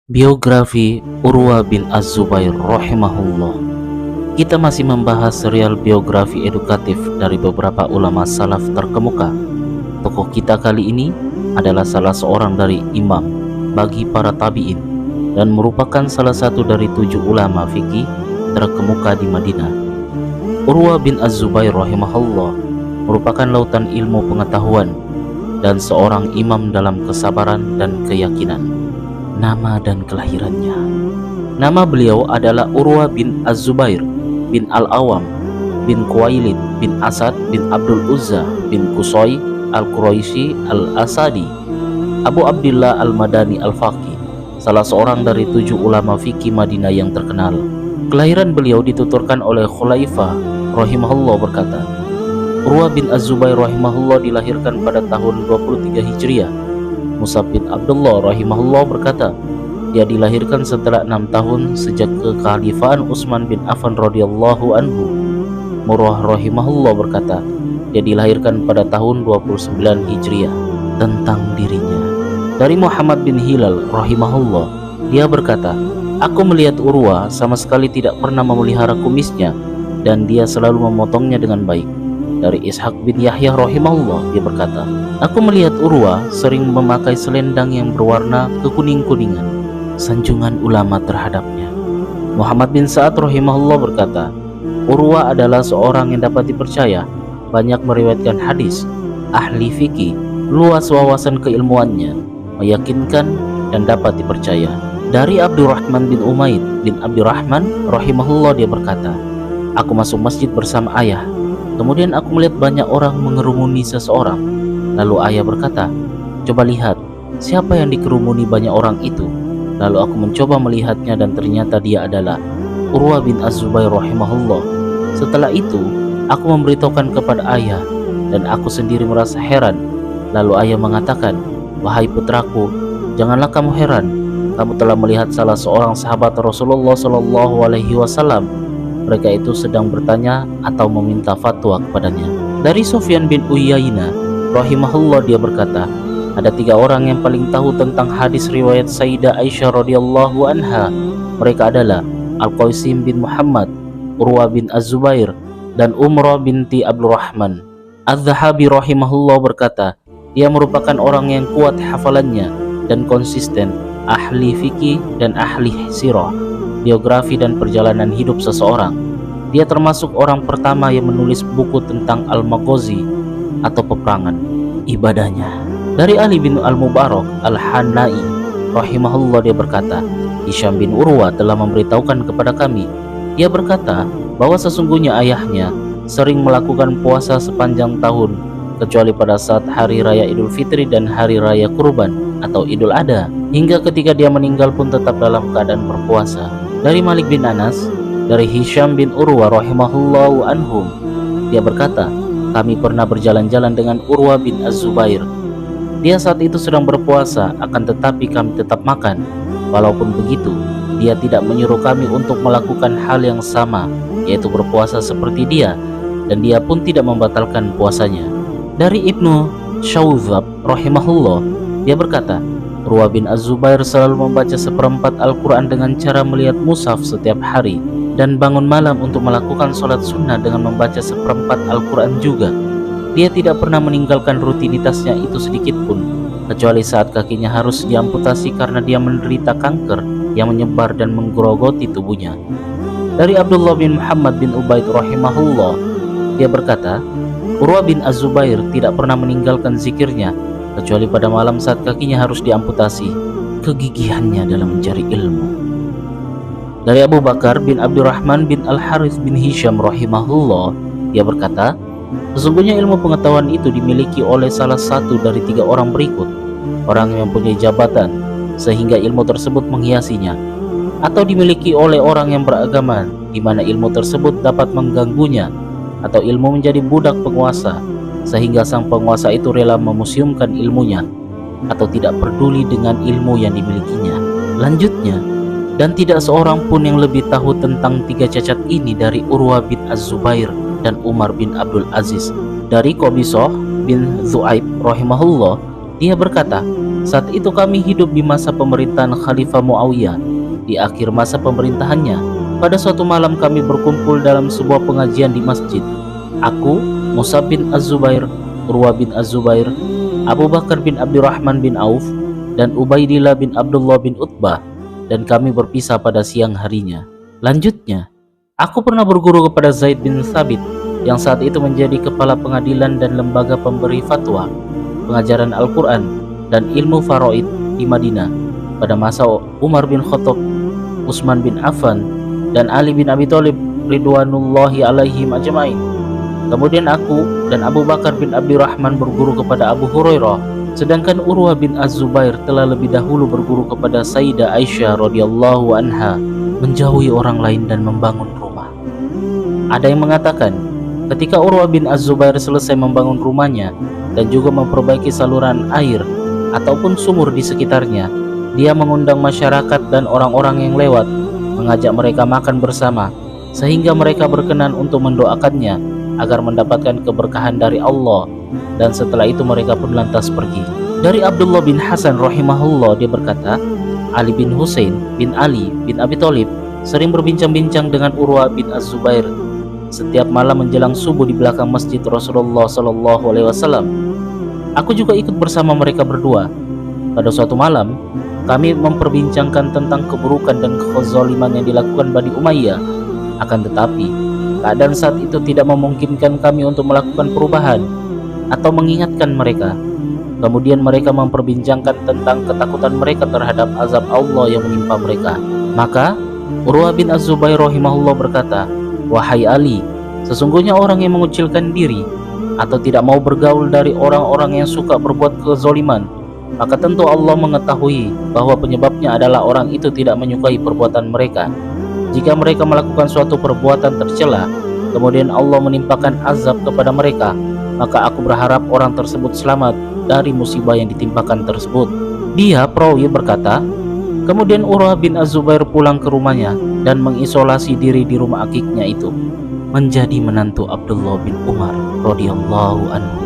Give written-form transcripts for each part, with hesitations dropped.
Biografi Urwa bin Az-Zubair rahimahullah. Kita masih membahas serial biografi edukatif dari beberapa ulama salaf terkemuka. Tokoh kita kali ini adalah salah seorang dari imam bagi para tabi'in dan merupakan salah satu dari 7 ulama fikih terkemuka di Madinah. Urwa bin Az-Zubair rahimahullah merupakan lautan ilmu pengetahuan dan seorang imam dalam kesabaran dan keyakinan. Nama dan kelahirannya. Nama beliau adalah Urwa bin Az-Zubair bin Al-Awam bin Khuwailid bin Asad bin Abdul Uzza bin Qusay Al-Quraisy Al-Asadi, Abu Abdillah Al-Madani Al-Faqih, salah seorang dari 7 ulama fikih Madinah yang terkenal. Kelahiran beliau dituturkan oleh Khulaifah rahimahullah berkata, Urwa bin Az-Zubair rahimahullah dilahirkan pada tahun 23 Hijriah. Mus'ab bin Abdullah rahimahullah berkata, dia dilahirkan setelah 6 tahun sejak kekhalifahan Utsman bin Affan radhiyallahu anhu. Murrah rahimahullah berkata, dia dilahirkan pada tahun 29 Hijriah. Tentang dirinya, dari Muhammad bin Hilal rahimahullah, dia berkata, aku melihat Urwa sama sekali tidak pernah memelihara kumisnya dan dia selalu memotongnya dengan baik. Dari Ishaq bin Yahya rahimahullah, dia berkata, aku melihat Urwa sering memakai selendang yang berwarna kekuning-kuningan. Sanjungan ulama terhadapnya. Muhammad bin Sa'ad rahimahullah berkata, Urwa adalah seorang yang dapat dipercaya, banyak meriwayatkan hadis, ahli fikih, luas wawasan keilmuannya, meyakinkan dan dapat dipercaya. Dari Abdurrahman bin Umaid bin Abdurrahman rahimahullah, dia berkata, aku masuk masjid bersama ayah. Kemudian aku melihat banyak orang mengerumuni seseorang. Lalu ayah berkata, coba lihat, siapa yang dikerumuni banyak orang itu? Lalu aku mencoba melihatnya dan ternyata dia adalah Urwa bin Az-Zubair rahimahullah. Setelah itu, aku memberitahukan kepada ayah dan aku sendiri merasa heran. Lalu ayah mengatakan, wahai putraku, janganlah kamu heran. Kamu telah melihat salah seorang sahabat Rasulullah SAW. Mereka itu sedang bertanya atau meminta fatwa kepadanya. Dari Sufyan bin Uyainah rahimahullah, dia berkata, ada 3 orang yang paling tahu tentang hadis riwayat Sayyidah Aisyah radhiyallahu anha. Mereka adalah Al-Qasim bin Muhammad, Urwa bin Az-Zubair, dan Umrah binti Abdurrahman. Az-Zahabi rahimahullah berkata, dia merupakan orang yang kuat hafalannya dan konsisten, ahli fikih dan ahli sirah, biografi dan perjalanan hidup seseorang. Dia termasuk orang pertama yang menulis buku tentang Al-Maghazi atau peperangan. Ibadahnya. Dari Ali bin Al-Mubarak Al-Hanai rahimahullah, dia berkata, Hisham bin Urwa telah memberitahukan kepada kami. Dia berkata bahwa sesungguhnya ayahnya sering melakukan puasa sepanjang tahun kecuali pada saat hari raya Idul Fitri dan hari raya Kurban atau Idul Adha, hingga ketika dia meninggal pun tetap dalam keadaan berpuasa. Dari Malik bin Anas, dari Hisham bin Urwa rahimahullahu anhum, dia berkata, kami pernah berjalan-jalan dengan Urwa bin Az-Zubair. Dia saat itu sedang berpuasa, akan tetapi kami tetap makan. Walaupun begitu, dia tidak menyuruh kami untuk melakukan hal yang sama, yaitu berpuasa seperti dia, dan dia pun tidak membatalkan puasanya. Dari Ibnu Syawzab rahimahullah, dia berkata, Urwa bin Az-Zubair selalu membaca seperempat Al-Quran dengan cara melihat mushaf setiap hari dan bangun malam untuk melakukan sholat sunnah dengan membaca seperempat Al-Quran juga. Dia tidak pernah meninggalkan rutinitasnya itu sedikit pun, kecuali saat kakinya harus diamputasi karena dia menderita kanker yang menyebar dan menggerogoti tubuhnya. Dari Abdullah bin Muhammad bin Ubaid rahimahullah, dia berkata, Urwa bin Az-Zubair tidak pernah meninggalkan zikirnya kecuali pada malam saat kakinya harus diamputasi. Kegigihannya dalam mencari ilmu. Dari Abu Bakar bin Abdurrahman bin Al-Harith bin Hisham rahimahullah, dia berkata, sesungguhnya ilmu pengetahuan itu dimiliki oleh salah satu dari 3 orang berikut, orang yang mempunyai jabatan sehingga ilmu tersebut menghiasinya, atau dimiliki oleh orang yang beragama di mana ilmu tersebut dapat mengganggunya, atau ilmu menjadi budak penguasa sehingga sang penguasa itu rela memuseumkan ilmunya atau tidak peduli dengan ilmu yang dimilikinya. Lanjutnya, dan tidak seorang pun yang lebih tahu tentang 3 cacat ini dari Urwa bin Az-Zubair dan Umar bin Abdul Aziz. Dari Qabisah bin Zu'aib rahimahullah, dia berkata, Saat itu kami hidup di masa pemerintahan Khalifah Muawiyah. Di akhir masa pemerintahannya, pada suatu malam kami berkumpul dalam sebuah pengajian di masjid. Aku, Mus'ab bin Az-Zubair, Urwah bin Az-Zubair, Abu Bakar bin Abdurrahman bin Auf, dan Ubaidillah bin Abdullah bin Utbah, dan kami berpisah pada siang harinya. Lanjutnya, aku pernah berguru kepada Zaid bin Thabit yang saat itu menjadi kepala pengadilan dan lembaga pemberi fatwa, pengajaran Al-Quran dan ilmu faraid di Madinah pada masa Umar bin Khattab, Utsman bin Affan, dan Ali bin Abi Thalib ridwanullahi alaihim ajmain. Kemudian aku dan Abu Bakar bin Abdurrahman berguru kepada Abu Hurairah, sedangkan Urwah bin Az-Zubair telah lebih dahulu berguru kepada Sayyidah Aisyah radhiyallahu anha, menjauhi orang lain dan membangun rumah. Ada yang mengatakan, ketika Urwah bin Az-Zubair selesai membangun rumahnya dan juga memperbaiki saluran air ataupun sumur di sekitarnya, dia mengundang masyarakat dan orang-orang yang lewat, mengajak mereka makan bersama, sehingga mereka berkenan untuk mendoakannya agar mendapatkan keberkahan dari Allah, dan setelah itu mereka pun lantas pergi. Dari Abdullah bin Hasan rahimahullah, dia berkata, Ali bin Husain bin Ali bin Abi Thalib sering berbincang-bincang dengan Urwah bin Az-Zubair setiap malam menjelang subuh di belakang masjid Rasulullah SAW. Aku juga ikut bersama mereka berdua. Pada suatu malam, kami memperbincangkan tentang keburukan dan kezaliman yang dilakukan Bani Umayyah. Akan tetapi, keadaan saat itu tidak memungkinkan kami untuk melakukan perubahan atau mengingatkan mereka. Kemudian mereka memperbincangkan tentang ketakutan mereka terhadap azab Allah yang menimpa mereka. Maka Urwah bin Az-Zubair rahimahullah berkata, "Wahai Ali, sesungguhnya orang yang mengucilkan diri atau tidak mau bergaul dari orang-orang yang suka berbuat kezaliman, maka tentu Allah mengetahui bahwa penyebabnya adalah orang itu tidak menyukai perbuatan mereka. Jika mereka melakukan suatu perbuatan tercela, kemudian Allah menimpakan azab kepada mereka, maka aku berharap orang tersebut selamat dari musibah yang ditimpakan tersebut." Dia, perawi, berkata, kemudian Urwah bin Az-Zubair pulang ke rumahnya dan mengisolasi diri di rumah akiknya itu, menjadi menantu Abdullah bin Umar radhiyallahu anhu.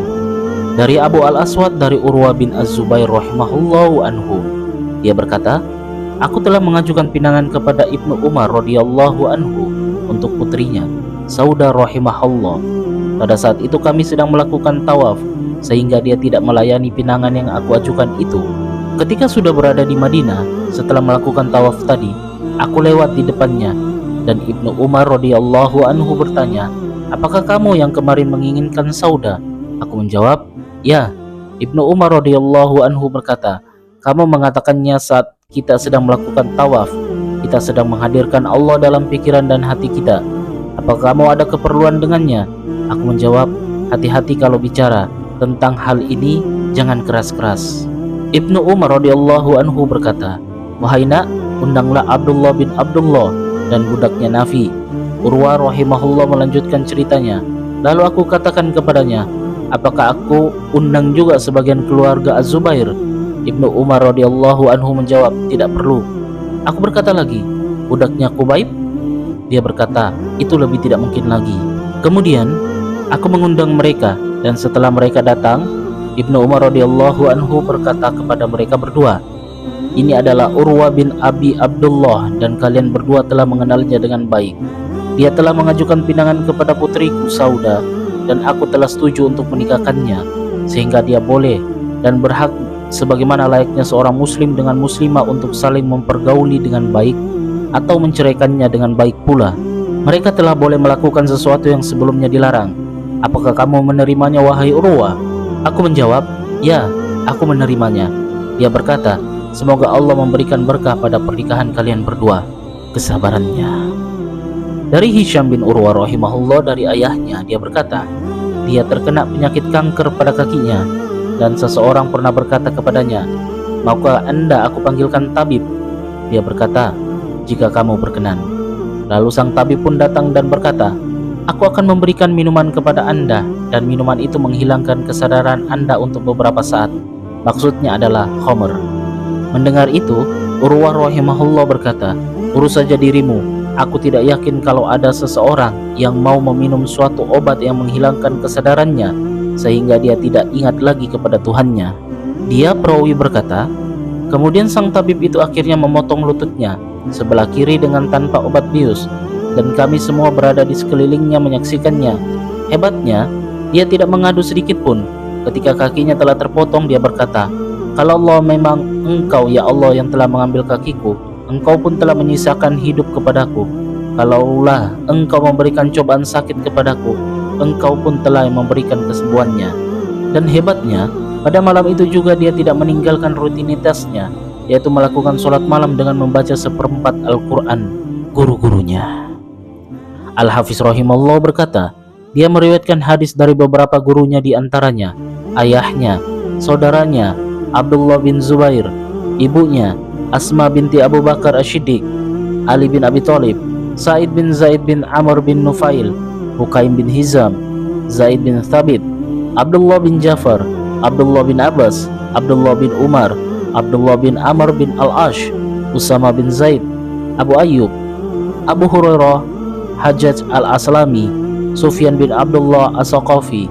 Dari Abu Al-Aswad dari Urwah bin Az-Zubair rahimahullahu anhu, dia berkata, aku telah mengajukan pinangan kepada Ibnu Umar radhiyallahu anhu untuk putrinya Saudah rahimahullah. Pada saat itu kami sedang melakukan tawaf, sehingga dia tidak melayani pinangan yang aku ajukan itu. Ketika sudah berada di Madinah, setelah melakukan tawaf tadi, aku lewat di depannya, dan Ibnu Umar radhiyallahu anhu bertanya, apakah kamu yang kemarin menginginkan Saudah? Aku menjawab, ya. Ibnu Umar radhiyallahu anhu berkata, kamu mengatakannya saat kita sedang melakukan tawaf. Kita sedang menghadirkan Allah dalam pikiran dan hati kita. Apakah kamu ada keperluan dengannya? Aku menjawab, hati-hati kalau bicara tentang hal ini, jangan keras-keras. Ibnu Umar radhiyallahu anhu berkata, wahai nak, undanglah Abdullah bin Abdullah dan budaknya Nafi. Urwah rahimahullah melanjutkan ceritanya. Lalu aku katakan kepadanya, apakah aku undang juga sebagian keluarga Az-Zubair? Ibnu Umar radhiyallahu anhu menjawab, tidak perlu. Aku berkata lagi, budaknya Qubaib? Dia berkata, itu lebih tidak mungkin lagi. Kemudian aku mengundang mereka, dan setelah mereka datang, Ibnu Umar radhiyallahu anhu berkata kepada mereka berdua, ini adalah Urwah bin Abi Abdullah, dan kalian berdua telah mengenalnya dengan baik. Dia telah mengajukan pinangan kepada putriku Saudah, dan aku telah setuju untuk menikahkannya, sehingga dia boleh dan berhak sebagaimana layaknya seorang muslim dengan muslimah untuk saling mempergauli dengan baik atau menceraikannya dengan baik pula. Mereka telah boleh melakukan sesuatu yang sebelumnya dilarang. Apakah kamu menerimanya, wahai Urwah? Aku menjawab, ya, aku menerimanya. Dia berkata, semoga Allah memberikan berkah pada pernikahan kalian berdua. Kesabarannya. Dari Hisham bin Urwah rahimahullah dari ayahnya, dia berkata, dia terkena penyakit kanker pada kakinya, dan seseorang pernah berkata kepadanya, maukah anda aku panggilkan tabib? Dia berkata, jika kamu berkenan. Lalu sang tabib pun datang dan berkata, aku akan memberikan minuman kepada anda, dan minuman itu menghilangkan kesadaran anda untuk beberapa saat. Maksudnya adalah khamr. Mendengar itu, Urwah rahimahullah berkata, urus saja dirimu. Aku tidak yakin kalau ada seseorang yang mau meminum suatu obat yang menghilangkan kesadarannya sehingga dia tidak ingat lagi kepada Tuhannya. Dia, perawi, berkata, Kemudian sang tabib itu akhirnya memotong lututnya sebelah kiri dengan tanpa obat bius, dan kami semua berada di sekelilingnya menyaksikannya. Hebatnya, dia tidak mengadu sedikit pun. Ketika kakinya telah terpotong, dia berkata, "Kalau Allah memang Engkau ya Allah yang telah mengambil kakiku, Engkau pun telah menyisakan hidup kepadaku. Kalaulah Engkau memberikan cobaan sakit kepadaku, Engkau pun telah memberikan kesembuhannya." Dan hebatnya, pada malam itu juga dia tidak meninggalkan rutinitasnya, yaitu melakukan sholat malam dengan membaca seperempat Al-Quran guru-gurunya. Al-Hafiz rahimahullah berkata, dia meriwayatkan hadis dari beberapa gurunya, di antaranya ayahnya, saudaranya Abdullah bin Zubair, ibunya Asma binti Abu Bakar Asy-Siddiq, Ali bin Abi Thalib, Sa'id bin Zaid bin Amr bin Nufail, Hukaim bin Hizam, Zaid bin Thabit, Abdullah bin Jafar, Abdullah bin Abbas, Abdullah bin Umar, Abdullah bin Amr bin Al-Ash, Usama bin Zaid, Abu Ayyub, Abu Hurairah, Hajjaj al-Aslami, Sufyan bin Abdullah as-Saqafi,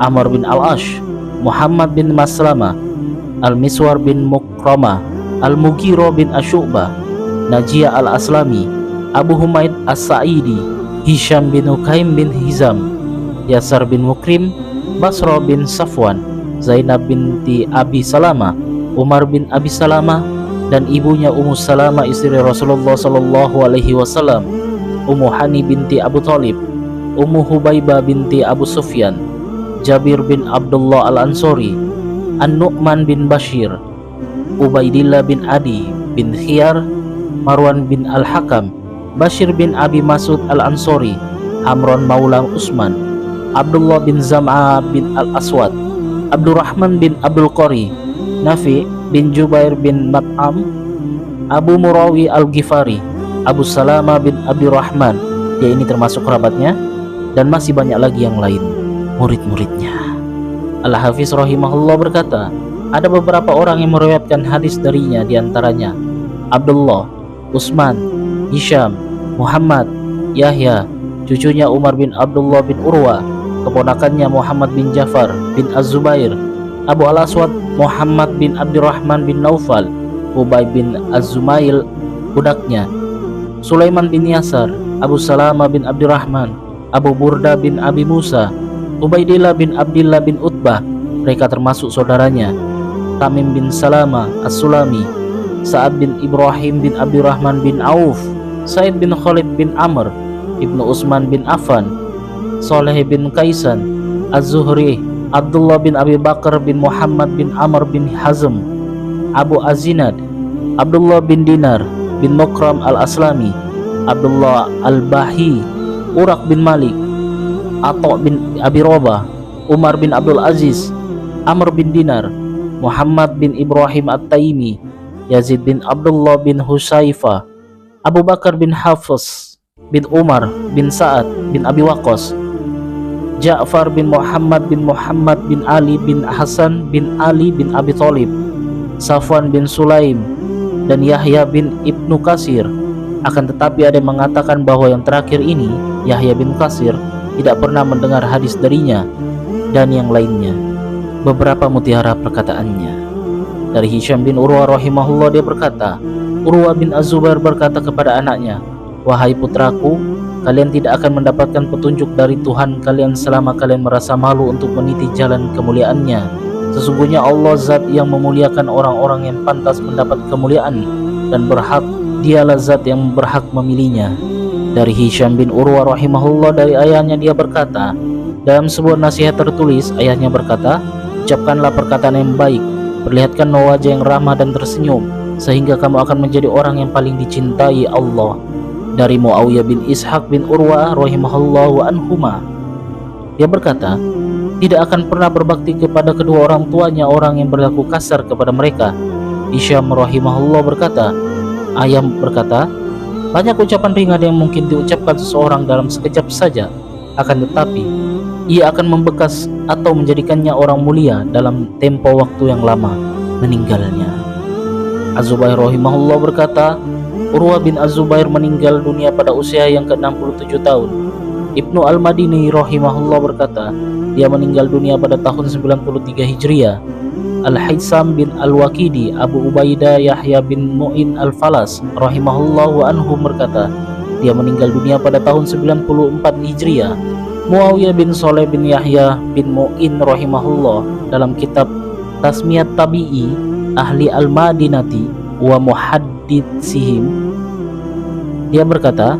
Amr bin Al-Ash, Muhammad bin Maslama, Al-Miswar bin Mukramah, Al-Mughirah bin Asy'bah, Najiyah al-Aslami, Abu Humaid as-Sa'idi, Hisham bin Hukaim bin Hizam, Yasar bin Mukrim, Basra bin Safwan, Zainab binti Abi Salama, Umar bin Abi Salama, dan ibunya Ummu Salama istri Rasulullah sallallahu alaihi wasallam, Ummu Hani binti Abu Thalib, Ummu Hubaibah binti Abu Sufyan, Jabir bin Abdullah al-Ansori, An-Nu'man bin Bashir, Ubaidillah bin Adi bin Khiyar, Marwan bin Al-Hakam, Bashir bin Abi Masud al-Ansori, Amron Maula Usman, Abdullah bin Zam'a bin Al-Aswad, Abdurrahman bin Abdul Qari, Nafi bin Jubair bin Mat'am, Abu Murawi Al-Ghifari, Abu Salama bin Abdurrahman, ya ini termasuk kerabatnya, dan masih banyak lagi yang lain, murid-muridnya. Al-Hafiz rahimahullah berkata, ada beberapa orang yang meriwayatkan hadis darinya, diantaranya Abdullah, Utsman, Hisham, Muhammad, Yahya, cucunya Umar bin Abdullah bin Urwa, keponakannya Muhammad bin Jafar bin Az-Zubair, Abu Al-Aswad Muhammad bin Abdurrahman bin Naufal, Ubay bin Az-Zumail budaknya, Sulaiman bin Yasar, Abu Salama bin Abdurrahman, Abu Burda bin Abi Musa, Ubaidillah bin Abdillah bin Utbah, mereka termasuk saudaranya, Tamim bin Salama As-Sulami, Sa'ad bin Ibrahim bin Abdurrahman bin Auf, Said bin Khalid bin Amr, Ibnu Utsman bin Affan, Saleh bin Kaisan, Az-Zuhri, Abdullah bin Abi Bakar bin Muhammad bin Amr bin Hazm, Abu Azinad, Abdullah bin Dinar bin Mukram al-Aslami, Abdullah al-Bahi, Uraq bin Malik, Atha bin Abi Rabah, Umar bin Abdul Aziz, Amr bin Dinar, Muhammad bin Ibrahim At-Taimi, Yazid bin Abdullah bin Husaifah, Abu Bakar bin Hafiz bin Umar bin Sa'ad bin Abi Waqqas, Ja'far bin Muhammad bin Ali bin Hasan bin Ali bin Abi Thalib, Safwan bin Sulaim, dan Yahya bin Ibnu Katsir. Akan tetapi ada yang mengatakan bahwa yang terakhir ini, Yahya bin Katsir, tidak pernah mendengar hadis darinya, dan yang lainnya. Beberapa mutiara perkataannya. Dari Hisham bin Urwah rahimahullah, dia berkata, Urwah bin Az-Zubair berkata kepada anaknya, "Wahai putraku, kalian tidak akan mendapatkan petunjuk dari Tuhan kalian selama kalian merasa malu untuk meniti jalan kemuliaannya. Sesungguhnya Allah zat yang memuliakan orang-orang yang pantas mendapat kemuliaan, dan berhak, dialah zat yang berhak memilihnya." Dari Hisham bin Urwah rahimahullah, dari ayahnya dia berkata, dalam sebuah nasihat tertulis, ayahnya berkata, "Ucapkanlah perkataan yang baik, perlihatkan wajah yang ramah dan tersenyum, sehingga kamu akan menjadi orang yang paling dicintai Allah." Dari Muawiyah bin Ishaq bin Urwah rahimahullahu anhuma, dia berkata, tidak akan pernah berbakti kepada kedua orang tuanya orang yang berlaku kasar kepada mereka. Hisham rahimahullah berkata, ayah berkata, banyak ucapan ringan yang mungkin diucapkan seseorang dalam sekejap saja, akan tetapi ia akan membekas atau menjadikannya orang mulia dalam tempo waktu yang lama meninggalnya. Az-Zubair rahimahullah berkata, Urwah bin Az-Zubair meninggal dunia pada usia yang ke-67 tahun. Ibnu Al-Madini rahimahullah berkata, dia meninggal dunia pada tahun 93 Hijriah. Al-Haitsam bin Al-Waqidi Abu Ubaidah Yahya bin Mu'in Al-Falas rahimahullahu anhu berkata, dia meninggal dunia pada tahun 94 Hijriah. Muawiyah bin Soleh bin Yahya bin Mu'in rahimahullah dalam kitab Tasmiyat Tabi'i Ahli Al-Madinati wa Muhadditsihim, dia berkata,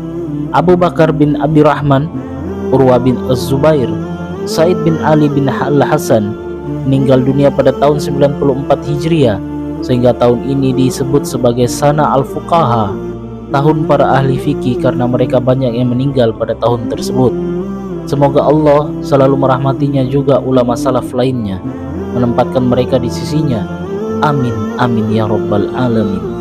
Abu Bakar bin Abdurrahman, Urwa bin Az-Zubair, Said bin Ali bin Al-Hasan meninggal dunia pada tahun 94 Hijriah, sehingga tahun ini disebut sebagai Sana Al-Fuqaha, tahun para ahli fikih, karena mereka banyak yang meninggal pada tahun tersebut. Semoga Allah selalu merahmatinya juga ulama salaf lainnya, menempatkan mereka di sisinya. Amin amin ya rabbal alamin.